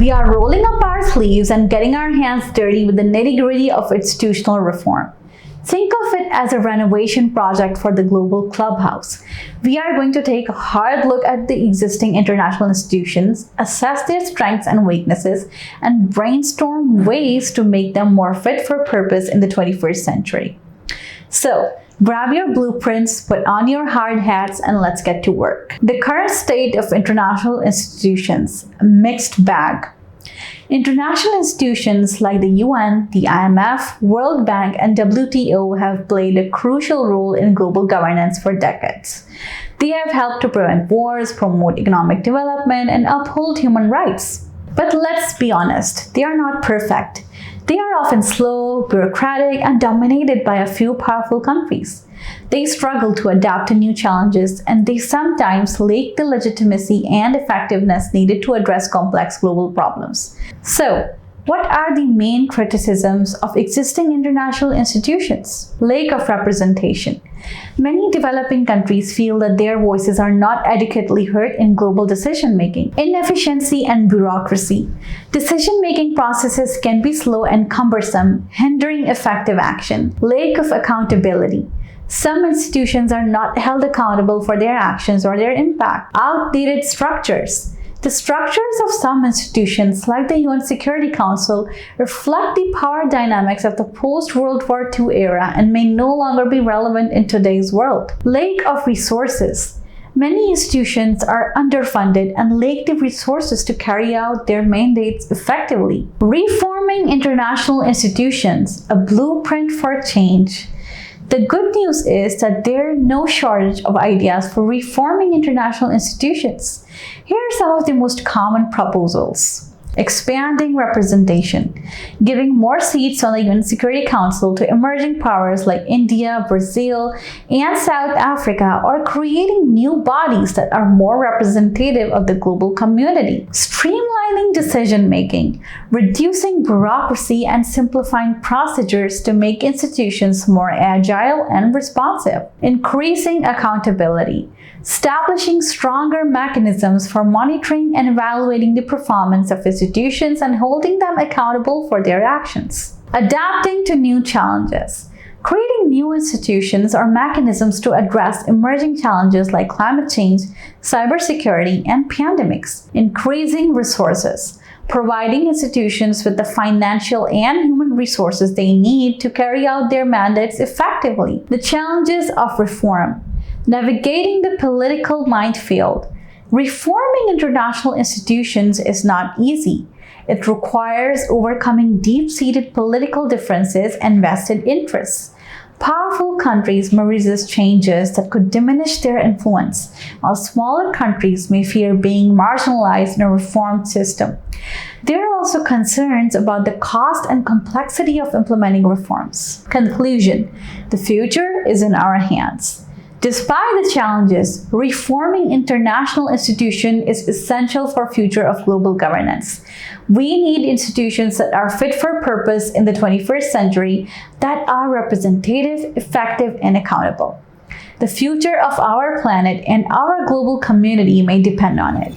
We are rolling up our sleeves and getting our hands dirty with the nitty-gritty of institutional reform. Think of it as a renovation project for the global clubhouse. We are going to take a hard look at the existing international institutions, assess their strengths and weaknesses, and brainstorm ways to make them more fit for purpose in the 21st century. So, grab your blueprints, put on your hard hats, and let's get to work. The current state of international institutions, a mixed bag. International institutions like the UN, the IMF, World Bank, and WTO have played a crucial role in global governance for decades. They have helped to prevent wars, promote economic development, and uphold human rights. But let's be honest, they are not perfect. They are often slow, bureaucratic, and dominated by a few powerful countries. They struggle to adapt to new challenges, and they sometimes lack the legitimacy and effectiveness needed to address complex global problems. So, what are the main criticisms of existing international institutions? Lack of representation. Many developing countries feel that their voices are not adequately heard in global decision-making. Inefficiency and bureaucracy. Decision-making processes can be slow and cumbersome, hindering effective action. Lack of accountability. Some institutions are not held accountable for their actions or their impact. Outdated structures. The structures of some institutions, like the UN Security Council, reflect the power dynamics of the post-World War II era and may no longer be relevant in today's world. Lack of resources. Many institutions are underfunded and lack the resources to carry out their mandates effectively. Reforming international institutions, a blueprint for change. The good news is that there is no shortage of ideas for reforming international institutions. Here are some of the most common proposals. Expanding representation, giving more seats on the UN Security Council to emerging powers like India, Brazil, and South Africa, or creating new bodies that are more representative of the global community. Streamlining decision-making, reducing bureaucracy and simplifying procedures to make institutions more agile and responsive. Increasing accountability, establishing stronger mechanisms for monitoring and evaluating the performance of institutions and holding them accountable for their actions. Adapting to new challenges. Creating new institutions or mechanisms to address emerging challenges like climate change, cybersecurity, and pandemics. Increasing resources. Providing institutions with the financial and human resources they need to carry out their mandates effectively. The challenges of reform. Navigating the political minefield. Reforming international institutions is not easy. It requires overcoming deep-seated political differences and vested interests. Powerful countries may resist changes that could diminish their influence, while smaller countries may fear being marginalized in a reformed system. There are also concerns about the cost and complexity of implementing reforms. Conclusion: the future is in our hands. Despite the challenges, reforming international institutions is essential for the future of global governance. We need institutions that are fit for purpose in the 21st century, that are representative, effective, and accountable. The future of our planet and our global community may depend on it.